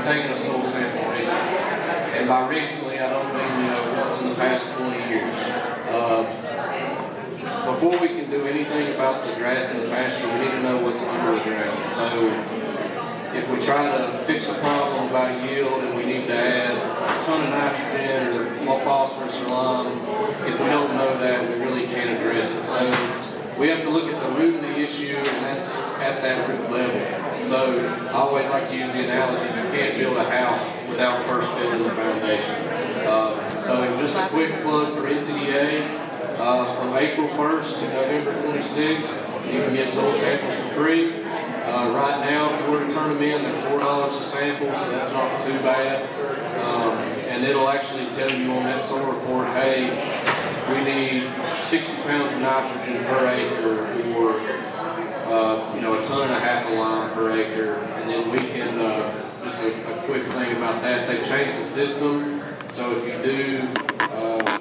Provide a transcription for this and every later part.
we've taken a soil sample recently. And by recently, I don't mean once in the past 20 years. Before we can do anything about the grass in the pasture, we need to know what's under the ground. So if we try to fix a problem about yield and we need to add a ton of nitrogen or phosphorus or lime, if we don't know that, we really can't address it. So we have to look at the root of the issue, and that's at that root level. So I always like to use the analogy, you can't build a house without first building the foundation. So just a quick plug for NCDA. From April 1st to November 26th, you can get soil samples for free. Right now, if you were to turn them in, they're $4 a sample, so that's not too bad. And it'll actually tell you on that soil report, hey, we need 60 pounds of nitrogen per acre, or a ton and a half of lime per acre. And then we can, just a quick thing about that, they've changed the system. So if you do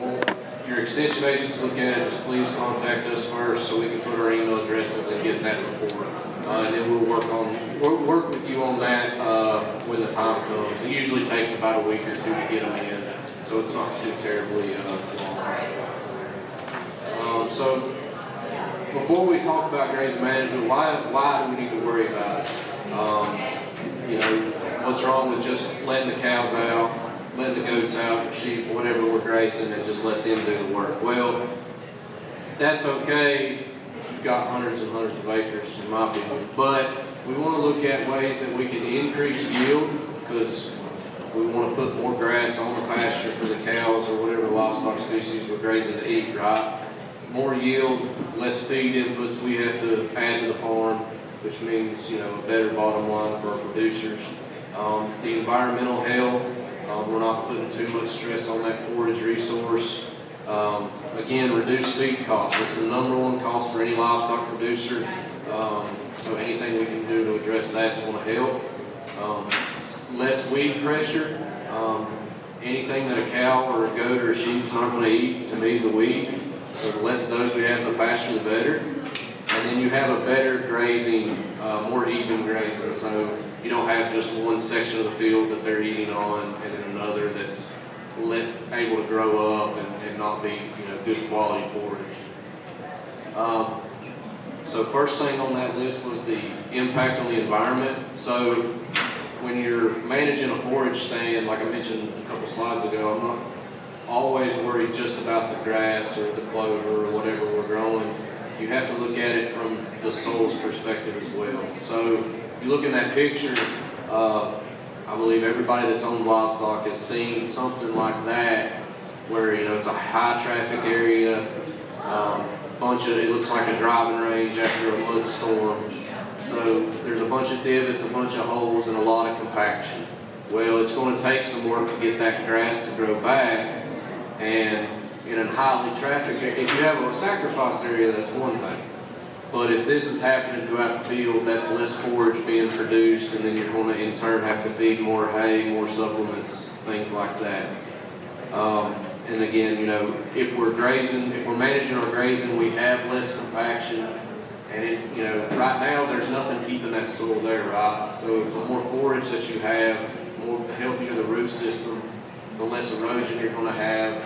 want your extension agent to look at it, just please contact us first so we can put our email addresses and get that report. And then we'll work with you on that when the time comes. It usually takes about a week or two to get them in, so it's not too terribly long. So before we talk about grazing management, why do we need to worry about it? What's wrong with just letting the cows out, letting the goats out, sheep, whatever we're grazing, and just let them do the work? Well, that's okay. You've got hundreds and hundreds of acres, in my opinion. But we want to look at ways that we can increase yield, because we want to put more grass on the pasture for the cows or whatever livestock species we're grazing to eat, right? More yield, less feed inputs we have to add to the farm, which means, a better bottom line for our producers. The environmental health, we're not putting too much stress on that forage resource. Again, reduce feed costs. It's the number one cost for any livestock producer. So anything we can do to address that's going to help. Less weed pressure. Anything that a cow or a goat or a sheep is not going to eat, to me, is a weed. So the less of those we have in the pasture, the better. And then you have a better grazing, more even grazing. So you don't have just one section of the field that they're eating on and then another that's able to grow up and not be good quality forage. So first thing on that list was the impact on the environment. So when you're managing a forage stand, like I mentioned a couple slides ago, I'm not always worried just about the grass or the clover or whatever we're growing. You have to look at it from the soil's perspective as well. So if you look in that picture, I believe everybody that's owned livestock has seen something like that, where it's a high traffic area, it looks like a driving range after a mud storm. So there's a bunch of divots, a bunch of holes, and a lot of compaction. Well, it's going to take some work to get that grass to grow back, and in a highly trafficked area, if you have a sacrifice area, that's one thing. But if this is happening throughout the field, that's less forage being produced, and then you're going to in turn have to feed more hay, more supplements, things like that. And again, if we're managing our grazing, we have less compaction, and right now there's nothing keeping that soil there, right? So the more forage that you have, the healthier the root system, the less erosion you're going to have.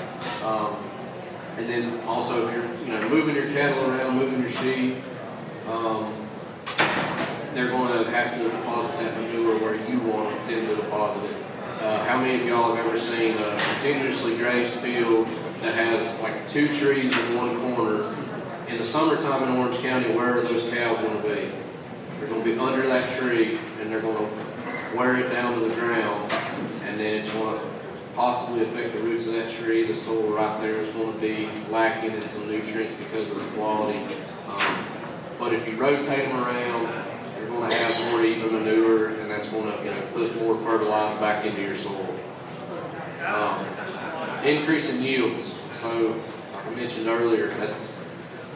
And then also if you're moving your cattle around, moving your sheep, they're going to have to deposit that manure where you want them to deposit it. How many of y'all have ever seen a continuously grazed field that has like 2 trees in one corner? In the summertime in Orange County, where are those cows going to be? They're going to be under that tree, and they're going to wear it down to the ground, and then it's going to possibly affect the roots of that tree. The soil right there is going to be lacking in some nutrients because of the quality. But if you rotate them around, you're going to have more even manure, and that's going to put more fertilizer back into your soil. Increase in yields. So, like I mentioned earlier,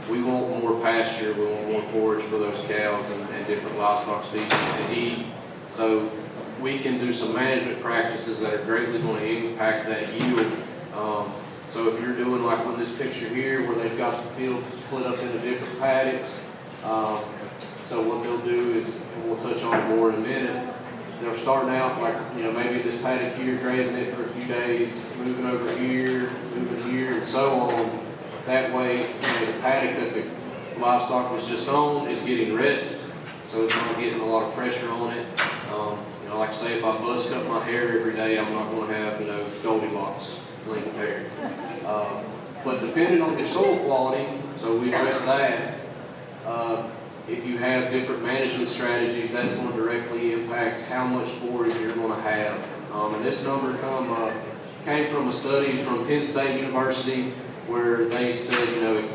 we want more pasture, we want more forage for those cows and different livestock species to eat. So we can do some management practices that are greatly going to impact that yield. So if you're doing like on this picture here where they've got the field split up into different paddocks, so what they'll do is, and we'll touch on it more in a minute, they're starting out like, maybe this paddock here, grazing it for a few days, moving over here, and so on. That way, the paddock that the livestock was just on is getting rest, so it's not getting a lot of pressure on it. Like I say, if I buzz cut my hair every day, I'm not going to have, Goldilocks length hair. But depending on your soil quality, so we address that. If you have different management strategies, that's going to directly impact how much forage you're going to have. And this number came from a study from Penn State University where they said,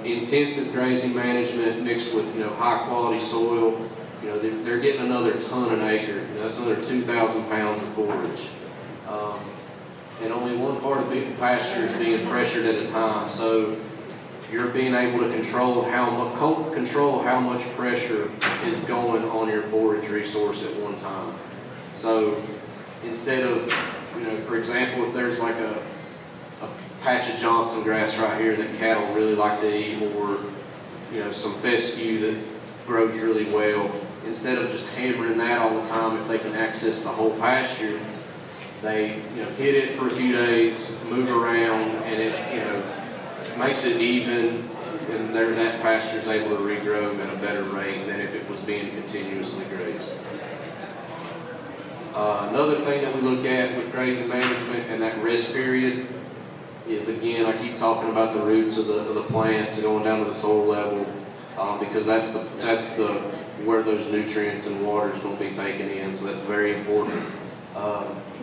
intensive grazing management mixed with, high quality soil, they're getting another ton an acre. That's another 2,000 pounds of forage. And only one part of the pasture is being pressured at a time. So you're being able to control how much pressure is going on your forage resource at one time. So instead of, for example, if there's like a patch of Johnson grass right here that cattle really like to eat, or some fescue that grows really well, instead of just hammering that all the time, if they can access the whole pasture, they hit it for a few days, move around, and it makes it even, and that pasture is able to regrow at a better rate than if it was being continuously grazed. Another thing that we look at with grazing management and that rest period is, again, I keep talking about the roots of the plants and going down to the soil level, because that's where those nutrients and water is going to be taken in. So that's very important.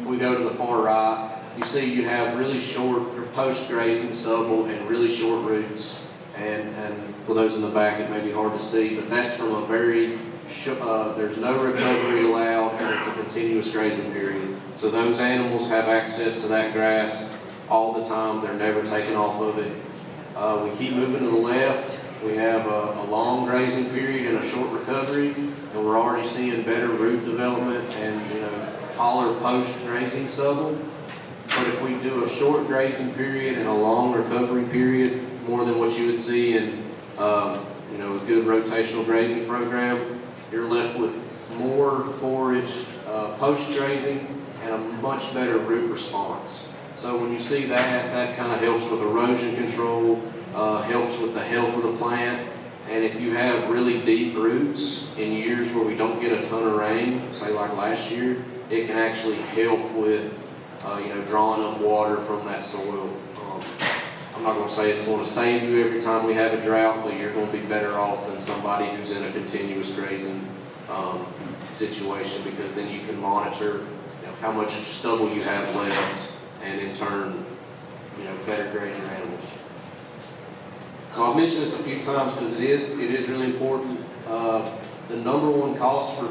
We go to the far right. You see, you have really short post-grazing stubble and really short roots. And for those in the back, it may be hard to see, but that's from a very there's no recovery allowed, and it's a continuous grazing period. So those animals have access to that grass all the time. They're never taken off of it. We keep moving to the left. We have a long grazing period and a short recovery, and we're already seeing better root development and taller post-grazing stubble. But if we do a short grazing period and a long recovery period, more than what you would see in a good rotational grazing program, you're left with more forage post-grazing and a much better root response. So when you see that kind of helps with erosion control, helps with the health of the plant. And if you have really deep roots in years where we don't get a ton of rain, say like last year, it can actually help with drawing up water from that soil. I'm not going to say it's going to save you every time we have a drought, but you're going to be better off than somebody who's in a continuous grazing situation, because then you can monitor how much stubble you have left, and in turn, better graze your animals. So I've mentioned this a few times because it is really important. The number one cost for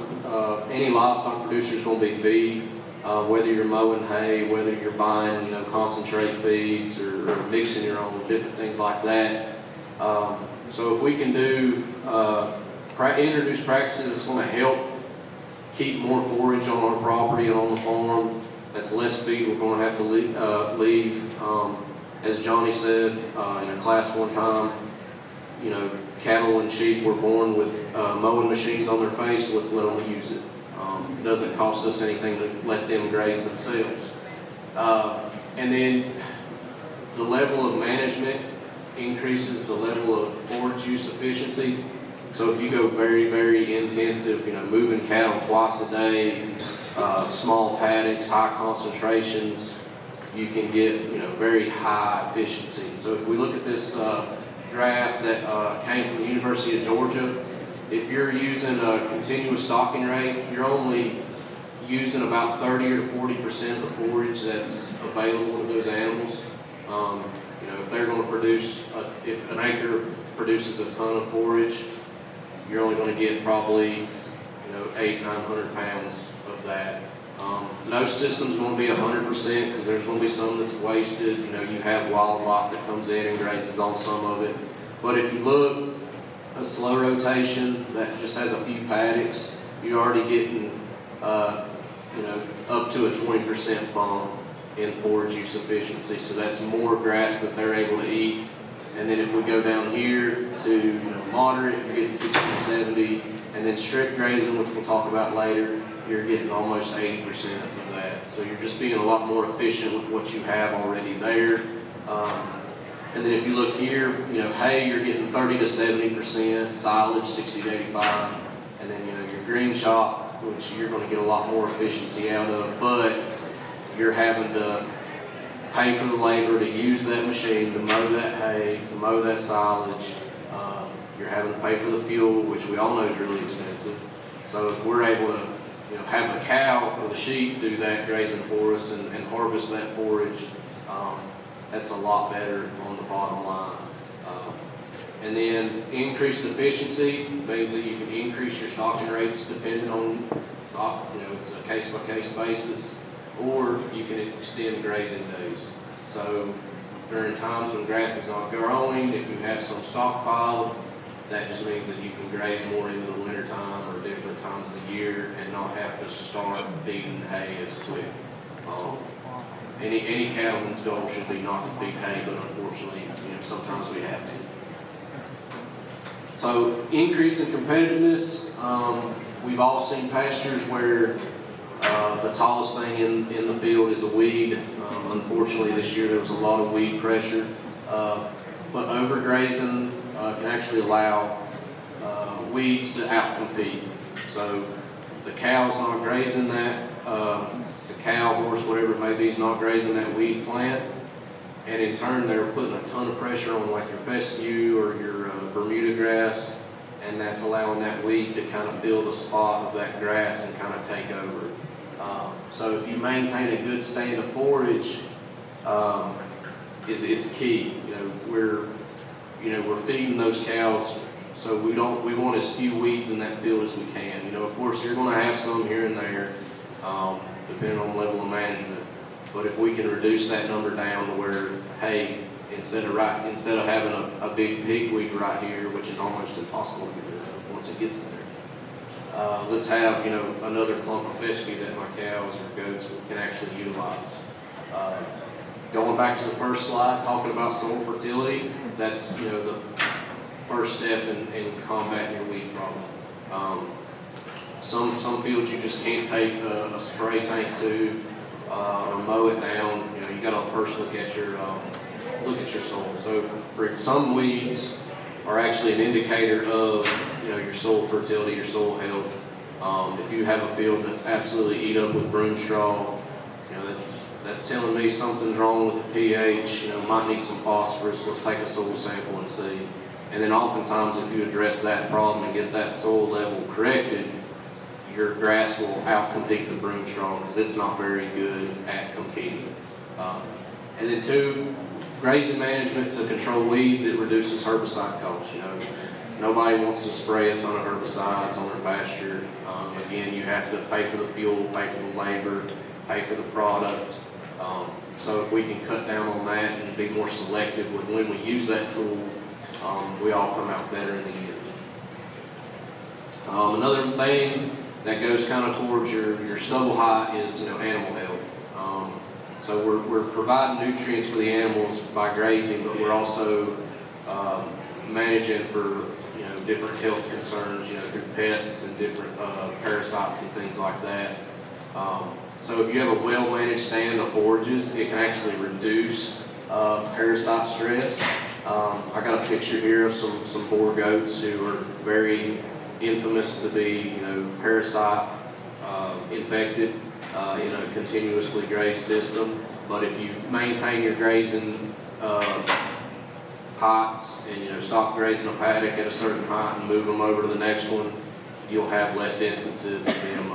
any livestock producer is going to be feed. Whether you're mowing hay, whether you're buying, concentrate feeds or mixing your own, different things like that. So if we can introduce practices that's going to help keep more forage on our property and on the farm, that's less feed we're going to have to leave. As Johhny said in a class one time, cattle and sheep were born with mowing machines on their face, so let's let them use it. It doesn't cost us anything to let them graze themselves. And then the level of management increases the level of forage use efficiency. So if you go very, very intensive, moving cattle twice a day, small paddocks, high concentrations, you can get, very high efficiency. So if we look at this graph that came from the University of Georgia, if you're using a continuous stocking rate, you're only using about 30 or 40% of the forage that's available to those animals. If they're going to produce, if an acre produces a ton of forage, you're only going to get probably, 800-900 pounds of that. No system's going to be 100% because there's going to be some that's wasted. You have wildlife that comes in and grazes on some of it. But if you look, a slow rotation that just has a few paddocks, you're already getting, up to a 20% bump in forage use efficiency. So that's more grass that they're able to eat, And then if we go down here to moderate, you're getting 60 to 70. And then strict grazing, which we'll talk about later, you're getting almost 80% of that. So you're just being a lot more efficient with what you have already there. And then if you look here, hay, you're getting 30 to 70%, silage 60 to 85, and then your green shop, which you're going to get a lot more efficiency out of, but you're having to pay for the labor to use that machine, to mow that hay, to mow that silage. You're having to pay for the fuel, which we all know is really expensive. So if we're able to have the cow or the sheep do that grazing for us and harvest that forage, that's a lot better on the bottom line. And then increased efficiency means that you can increase your stocking rates depending on, it's a case-by-case basis, or you can extend grazing days. So during times when grass is not growing, if you have some stockpile, that just means that you can graze more into the winter time or different times of the year and not have to start feeding hay as quick. Any cattleman's goal should be not to feed hay, but unfortunately, sometimes we have to. So increase in competitiveness. We've all seen pastures where the tallest thing in the field is a weed. Unfortunately, this year there was a lot of weed pressure. But overgrazing can actually allow weeds to outcompete. So the cow's not grazing that, the cow, horse, whatever it may be, is not grazing that weed plant. And in turn, they're putting a ton of pressure on like your fescue or your Bermuda grass, and that's allowing that weed to kind of fill the spot of that grass and kind of take over. So if you maintain a good stand of forage, it's key. We're feeding those cows, so we want as few weeds in that field as we can. Of course, you're going to have some here and there, depending on the level of management. But if we can reduce that number down to where, hey, instead of having a big pigweed right here, which is almost impossible to get rid of once it gets there, let's have another clump of fescue that my cows or goats can actually utilize. Going back to the first slide, talking about soil fertility, that's the first step in combating your weed problem. Some fields you just can't take a spray tank to or mow it down. You got to first look at your soil. So for some weeds are actually an indicator of your soil fertility, your soil health. If you have a field that's absolutely eat up with broom straw, that's telling me something's wrong with the pH. Might need some phosphorus. Let's take a soil sample and see. And then oftentimes, if you address that problem and get that soil level corrected, your grass will outcompete the broom straw because it's not very good at competing. And then two, grazing management to control weeds, it reduces herbicide costs. Nobody wants to spray a ton of herbicides on their pasture. Again, you have to pay for the fuel, pay for the labor, pay for the product. So if we can cut down on that and be more selective with when we use that tool, we all come out better in the end. Another thing that goes kind of towards your stubble height is animal health. So we're providing nutrients for the animals by grazing, but we're also managing for different health concerns, through pests and different parasites and things like that. So if you have a well-managed stand of forages, it can actually reduce parasite stress. I got a picture here of some boar goats who are very infamous to be, parasite infected in a continuously grazed system. But if you maintain your grazing heights and stop grazing a paddock at a certain height and move them over to the next one, you'll have less instances of them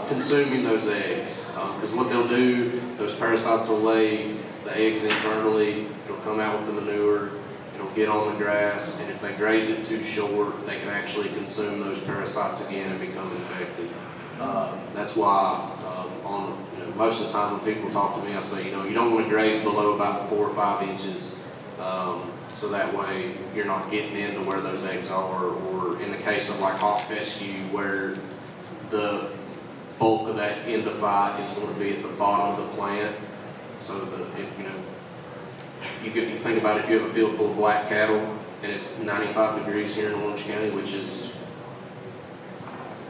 consuming those eggs. Because what they'll do, those parasites will lay the eggs internally, it'll come out with the manure, it'll get on the grass, and if they graze it too short, they can actually consume those parasites again and become infected. That's why most of the time when people talk to me, I say, you don't want to graze below about 4 or 5 inches, so that way you're not getting into where those eggs are, or in the case of like hawk fescue, where the bulk of that endophyte is going to be at the bottom of the plant. So that if you think about if you have a field full of black cattle and it's 95 degrees here in Orange County, which is,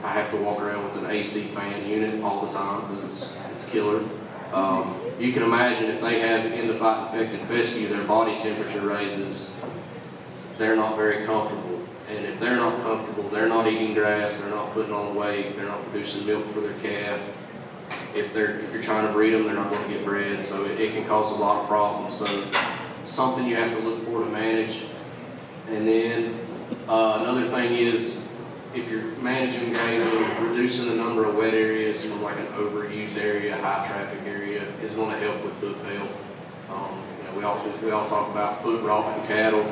I have to walk around with an AC fan unit all the time because it's killer. You can imagine if they have end-of-fight infected fescue, their body temperature raises, they're not very comfortable. And if they're not comfortable, they're not eating grass, they're not putting on weight, they're not producing milk for their calf. If you're trying to breed them, they're not going to get bred, so it can cause a lot of problems. So something you have to look for to manage. And then another thing is, if you're managing grazing, reducing the number of wet areas from like an overused area, high traffic area is going to help with hoof health. We all talk about foot rot in cattle.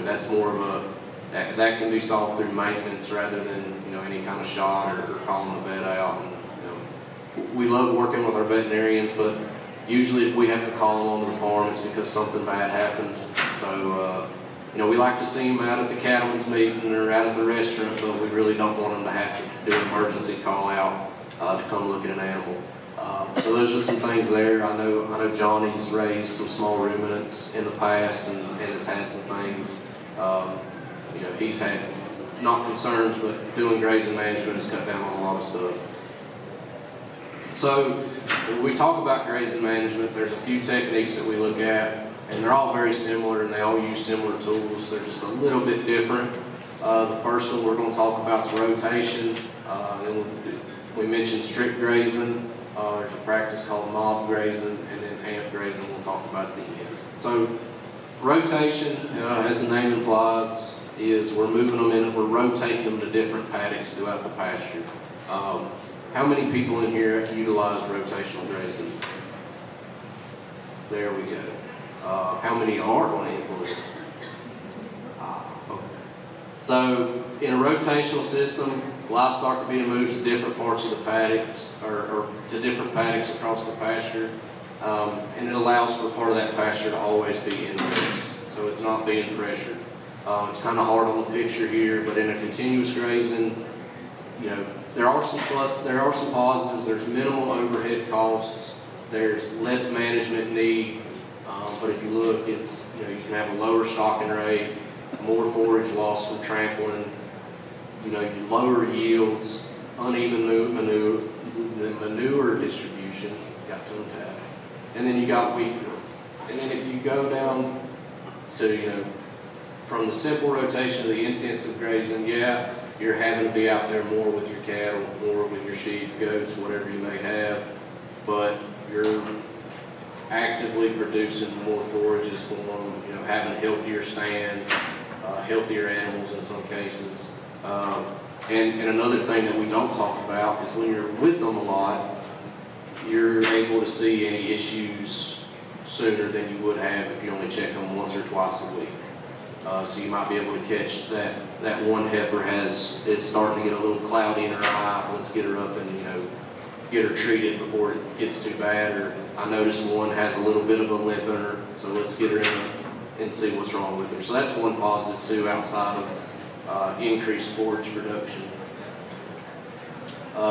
That's more of that can be solved through maintenance rather than any kind of shot or calling the vet out. And, we love working with our veterinarians, but usually if we have to call them onto the farm, it's because something bad happened. So. We like to see them out at the cattlemen's meeting or out at the restaurant, but we really don't want them to have to do an emergency call out to come look at an animal. So those are some things there. I know Johhny's raised some small ruminants in the past and has had some things. He's had not concerns, but doing grazing management has cut down on a lot of stuff. So when we talk about grazing management, there's a few techniques that we look at. And they're all very similar, and they all use similar tools. They're just a little bit different. The first one we're going to talk about is rotation. Then we mentioned strip grazing. There's a practice called mob grazing, and then hamp grazing we'll talk about at the end. So rotation, as the name implies, is we're moving them in, we're rotating them to different paddocks throughout the pasture. How many people in here utilize rotational grazing? There we go. How many are going to implement it? Okay. So in a rotational system, livestock are being moved to different parts of the paddocks or to different paddocks across the pasture, and it allows for part of that pasture to always be in place, so it's not being pressured. It's kind of hard on the picture here, but in a continuous grazing, there are some positives. There's minimal overhead costs. There's less management need. But if you look, it's you can have a lower stocking rate, more forage loss from trampling, you lower yields, uneven manure distribution, got tongue tap, and then you got weed growth. And then if you go down to from the simple rotation to the intensive grazing, you're having to be out there more with your cattle, more with your sheep, goats, whatever you may have, but you're actively producing more forages for them, having healthier stands, healthier animals in some cases. And another thing that we don't talk about is when you're with them a lot, you're able to see any issues sooner than you would have if you only check them once or twice a week. So you might be able to catch that one heifer is starting to get a little cloudy in her eye. Let's get her up and get her treated before it gets too bad. Or I noticed one has a little bit of a limp in her, so let's get her in and see what's wrong with her. So that's one positive too, outside of increased forage production.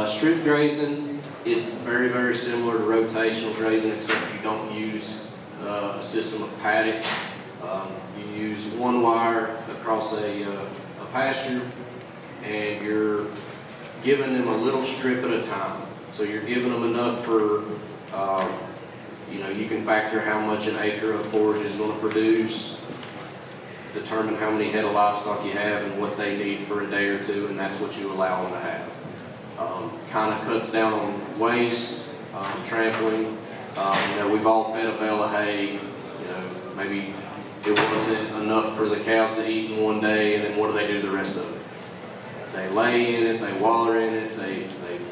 Strip grazing, it's very, very similar to rotational grazing, except you don't use a system of paddocks. You use one wire across a pasture, and you're giving them a little strip at a time. So you're giving them enough for, you can factor how much an acre of forage is going to produce, determine how many head of livestock you have and what they need for a day or two, and that's what you allow them to have. Kind of cuts down on waste, trampling. We've all fed a bale of hay, maybe it wasn't enough for the cows to eat in one day, and then what do the rest of it? They lay in it, they waller in it, they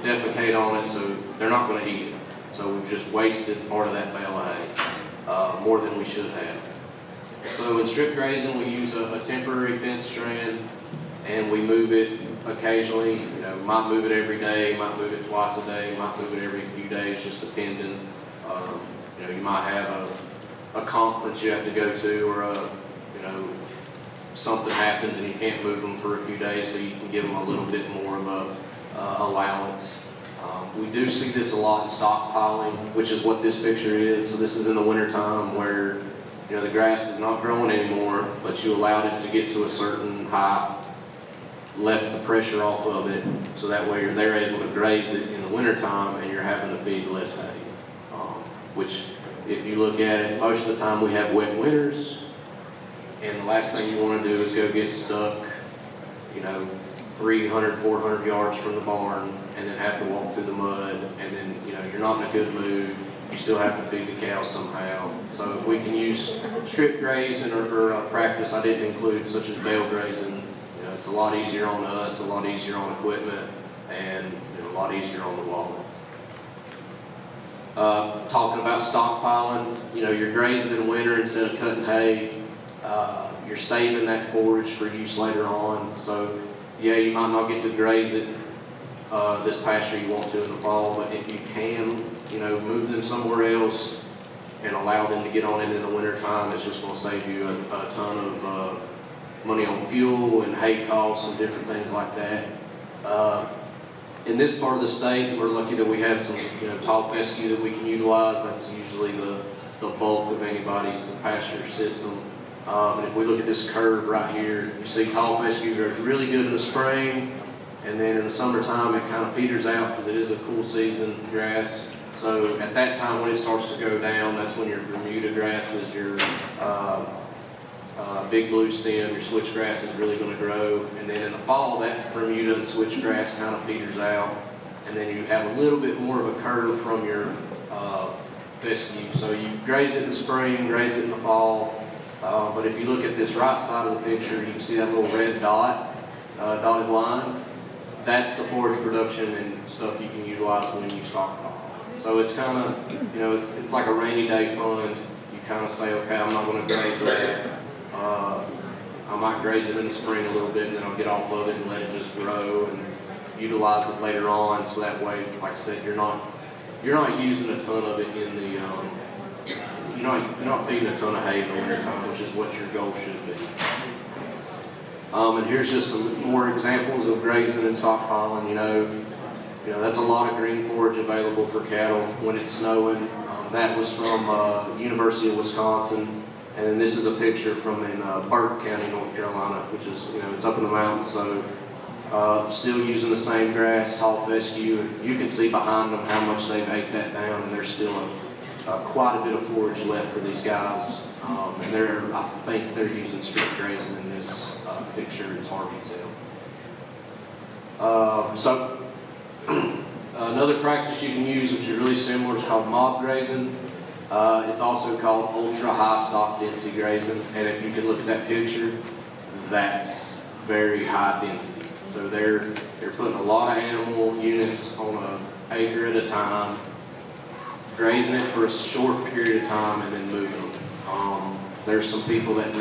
defecate on it, so they're not going to eat it. So we've just wasted part of that bale of hay, more than we should have. So in strip grazing, we use a temporary fence strand, and we move it occasionally. Might move it every day, might move it twice a day, might move it every few days, just depending. You might have a conference you have to go to, or something happens and you can't move them for a few days, so you can give them a little bit more of a allowance. We do see this a lot in stockpiling, which is what this picture is. So this is in the wintertime where, you know, the grass is not growing anymore, but you allowed it to get to a certain height, left the pressure off of it, so that way they're able to graze it in the wintertime and you're having to feed less hay. Which, if you look at it, most of the time we have wet winters, and the last thing you want to do is go get stuck, you know, 300, 400 yards from the barn, and then have to walk through the mud, and then, you know, you're not in a good mood. You still have to feed the cows somehow. So if we can use strip grazing or practice I didn't include, such as bale grazing, you know, it's a lot easier on us, a lot easier on equipment, and, you know, a lot easier on the wallet. Talking about stockpiling, you know, you're grazing in winter instead of cutting hay. You're saving that forage for use later on. So, yeah, you might not get to graze it this pasture you want to in the fall, but if you can, you know, move them somewhere else and allow them to get on it in the winter time, it's just going to save you a ton of money on fuel and hay costs and different things like that. In this part of the state, we're lucky that we have some, you know, tall fescue that we can utilize. That's usually the bulk of anybody's pasture system. And if we look at this curve right here, you see tall fescue grows really good in the spring, and then in the summertime it kind of peters out because it is a cool season grass. So at that time when it starts to go down, that's when your Bermuda grasses, your big blue stem, your switchgrass is really going to grow. And then in the fall, that Bermuda and switchgrass kind of peters out, and then you have a little bit more of a curve from your fescue. So you graze it in the spring, graze it in the fall. But if you look at this right side of the picture, you can see that little red dotted line. That's the forage production and stuff you can utilize when you stockpile. So it's kind of, you know, it's like a rainy day fund. You kind of say, okay, I'm not going to graze that. I might graze it in the spring a little bit, and then I'll get off of it and let it just grow and utilize it later on. So that way, like I said, you're not using a ton of it in the you're not feeding a ton of hay in the wintertime, which is what your goal should be. And here's just some more examples of grazing and stockpiling. You know, that's a lot of green forage available for cattle when it's snowing. That was from University of Wisconsin, and this is a picture from in Burke County, North Carolina, which is, you know, it's up in the mountains. So still using the same grass, tall fescue. You can see behind them how much they've ate that down, and there's still quite a bit of forage left for these guys. And I think they're using strip grazing in this picture. It's hard to tell. So another practice you can use, which is really similar, is called mob grazing. It's also called ultra high stock density grazing. And if you can look at that picture, that's very high density. So they're putting a lot of animal units on an acre at a time, grazing it for a short period of time, and then moving them. There's some people that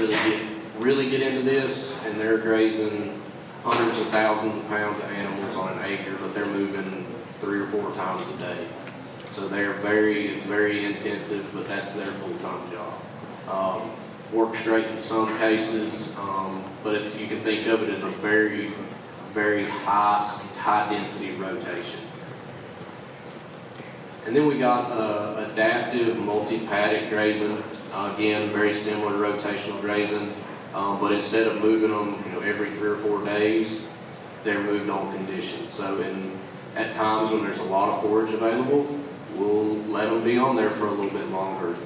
really get into this, and they're grazing hundreds of thousands of pounds of animals on an acre, but they're moving 3 or 4 times a day. So it's very intensive, but that's their full-time job. Work straight in some cases, but you can think of it as a very, very high density rotation. And then we got adaptive multi-paddock grazing. Again, very similar to rotational grazing, but instead of moving them, you know, every 3 or 4 days, they're moved on conditions. So at times when there's a lot of forage available, we'll let them be on there for a little bit longer.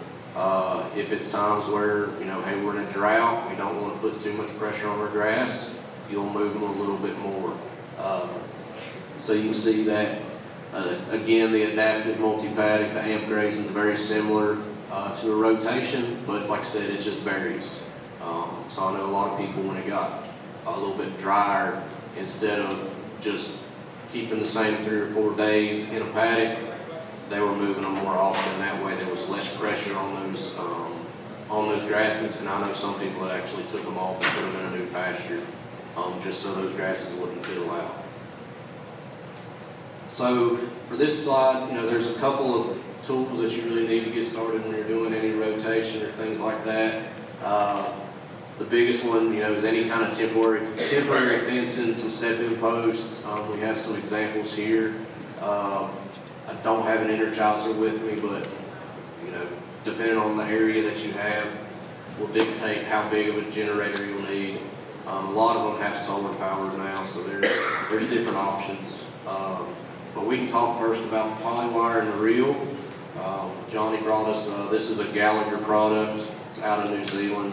If it's times where, you know, hey, we're in a drought, we don't want to put too much pressure on our grass, you'll move them a little bit more. So you can see that. Again, the adaptive multi-paddock, the amp grazing is very similar to a rotation, but like I said, it just varies. So I know a lot of people, when it got a little bit drier, instead of just keeping the same 3 or 4 days in a paddock, they were moving them more often. That way there was less pressure on those grasses, and I know some people that actually took them off and put them in a new pasture, just so those grasses wouldn't fill out. So for this slide, you know, there's a couple of tools that you really need to get started when you're doing any rotation or things like that. The biggest one, you know, is any kind of temporary fencing, some step-in posts. We have some examples here. I don't have an Energizer with me, but you know, depending on the area that you have, will dictate how big of a generator you'll need. A lot of them have solar power now, so there's different options. But we can talk first about the polywire and the reel. Johhny brought us, this is a Gallagher product. It's out of New Zealand.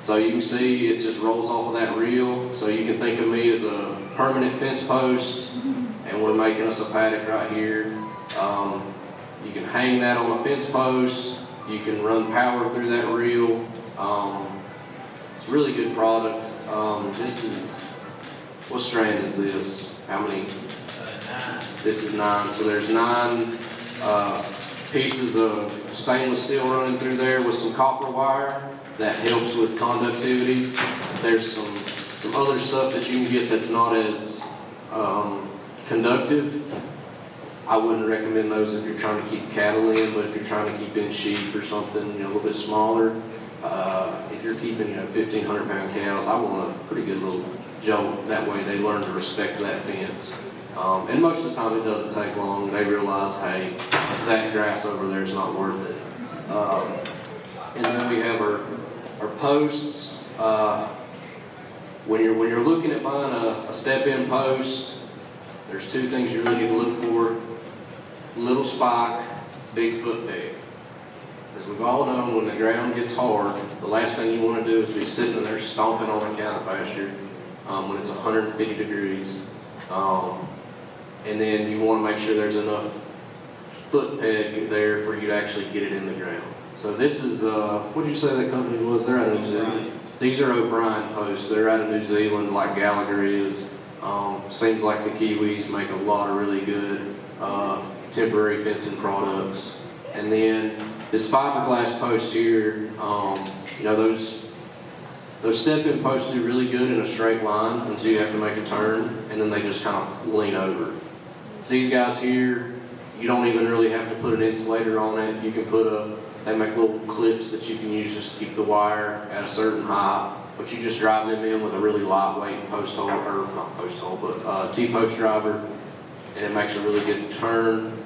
So you can see it just rolls off of that reel. So you can think of me as a permanent fence post, and we're making us a paddock right here. You can hang that on a fence post. You can run power through that reel. It's a really good product. This is, what strand is this? How many? 9. This is 9. So there's 9 pieces of stainless steel running through there with some copper wire that helps with conductivity. There's some other stuff that you can get that's not as conductive. I wouldn't recommend those if you're trying to keep cattle in, but if you're trying to keep in sheep or something, you know, a little bit smaller. If you're keeping, you know, 1,500 pound cows, I want a pretty good little jolt. That way they learn to respect that fence. And most of the time it doesn't take long. They realize, hey, that grass over there is not worth it. And then we have our posts. When you're looking at buying a step-in post, there's 2 things you really need to look for. Little spike, big foot peg. As we've all known, when the ground gets hard, the last thing you want to do is be sitting there stomping on a cattle pasture when it's 150 degrees. And then you want to make sure there's enough foot peg there for you to actually get it in the ground. So this is, what did you say that company was? They're out of New Zealand. These are O'Brien posts. They're out of New Zealand like Gallagher is. Seems like the Kiwis make a lot of really good temporary fencing products. And then this fiberglass post here, you know, those step-in posts do really good in a straight line until you have to make a turn, and then they just kind of lean over. These guys here, you don't even really have to put an insulator on it. You can they make little clips that you can use just to keep the wire at a certain height, but you just drive them in with a really lightweight post hole, or not post hole, but T-post driver, and it makes a really good turn.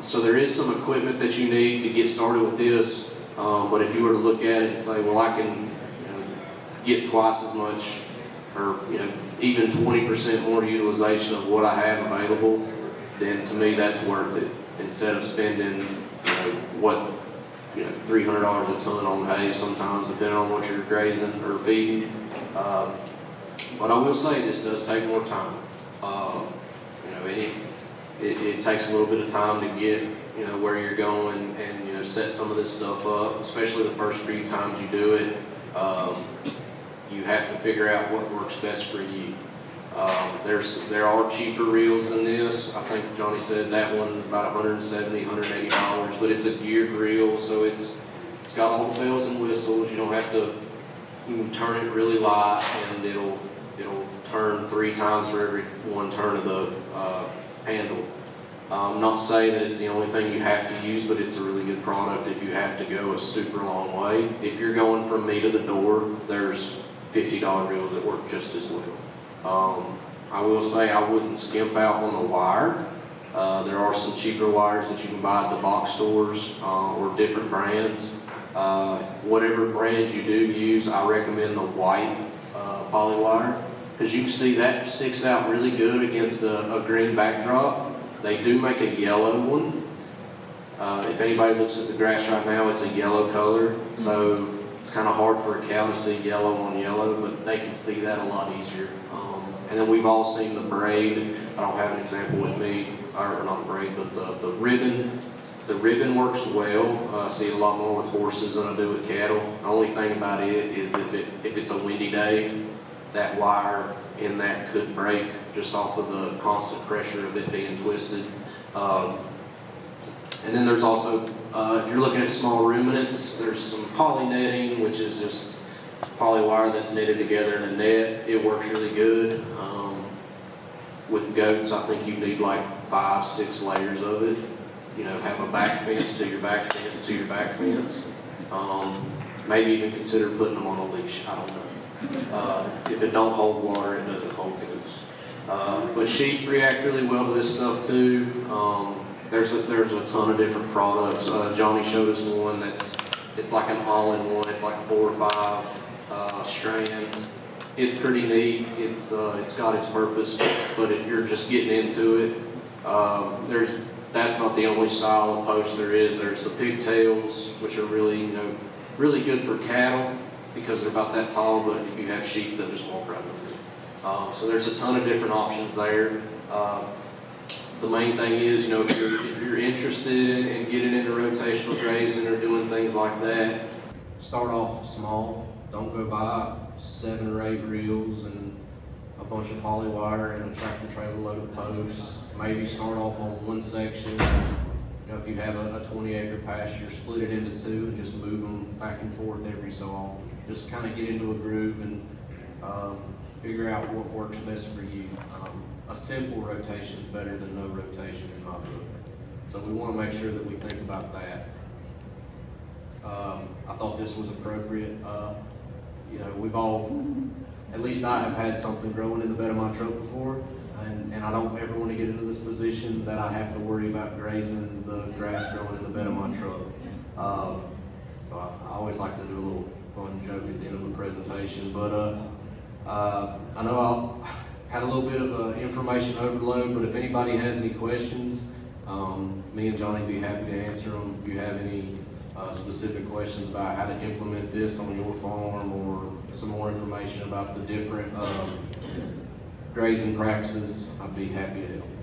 So there is some equipment that you need to get started with this, but if you were to look at it and say, well, I can get twice as much, or even 20% more utilization of what I have available, then to me that's worth it. Instead of spending $300 a ton on hay sometimes, depending on what you're grazing or feeding. But I will say this does take more time. It takes a little bit of time to get where you're going and set some of this stuff up, especially the first few times you do it. You have to figure out what works best for you. There are cheaper reels than this. I think Johhny said that one about $170, $180, but it's a geared reel, so it's got all the bells and whistles. You don't have to turn it really light, and it'll turn 3 times for every 1 turn of the handle. Not say that it's the only thing you have to use, but it's a really good product if you have to go a super long way. If you're going from me to the door, there's $50 reels that work just as well. I will say I wouldn't skimp out on the wire. There are some cheaper wires that you can buy at the box stores or different brands. Whatever brand you do use, I recommend the white poly wire, because you can see that sticks out really good against a green backdrop. They do make a yellow one. If anybody looks at the grass right now, it's a yellow color, so it's kind of hard for a cow to see yellow on yellow, but they can see that a lot easier. And then we've all seen the braid. I don't have an example with me, or not the braid, but the ribbon. The ribbon works well. I see a lot more with horses than I do with cattle. The only thing about it is if it's a windy day, that wire in that could break just off of the constant pressure of it being twisted. And then there's also, if you're looking at small ruminants, there's some poly netting, which is just poly wire that's knitted together in a net. It works really good. With goats, I think you need like 5-6 layers of it. Have a back fence to your back fence to your back fence. Maybe even consider putting them on a leash. I don't know. If it don't hold water, it doesn't hold goats. But sheep react really well to this stuff too. There's a ton of different products. Johhny showed us one it's like an all-in-one. It's like 4 or 5 strands. It's pretty neat. It's got its purpose. But if you're just getting into it, that's not the only style of post there is. There's the pigtails, which are really really good for cattle because they're about that tall. But if you have sheep, they'll just walk right over it. So there's a ton of different options there. The main thing is, if you're interested in getting into rotational grazing or doing things like that, start off small. Don't go buy 7 or 8 reels and a bunch of poly wire and a tractor trailer load of posts. Maybe start off on one section. If you have a 20-acre pasture, split it into 2 and just move them back and forth every so often. Just kind of get into a groove and figure out what works best for you. A simple rotation is better than no rotation in my book. So we want to make sure that we think about that. I thought this was appropriate. We've all, at least I have had something growing in the bed of my truck before, and I don't ever want to get into this position that I have to worry about grazing the grass growing in the bed of my truck. So I always like to do a little fun joke at the end of the presentation, but I know I had a little bit of information overload, but if anybody has any questions, me and Johhny be happy to answer them. If you have any specific questions about how to implement this on your farm or some more information about the different grazing practices, I'd be happy to help.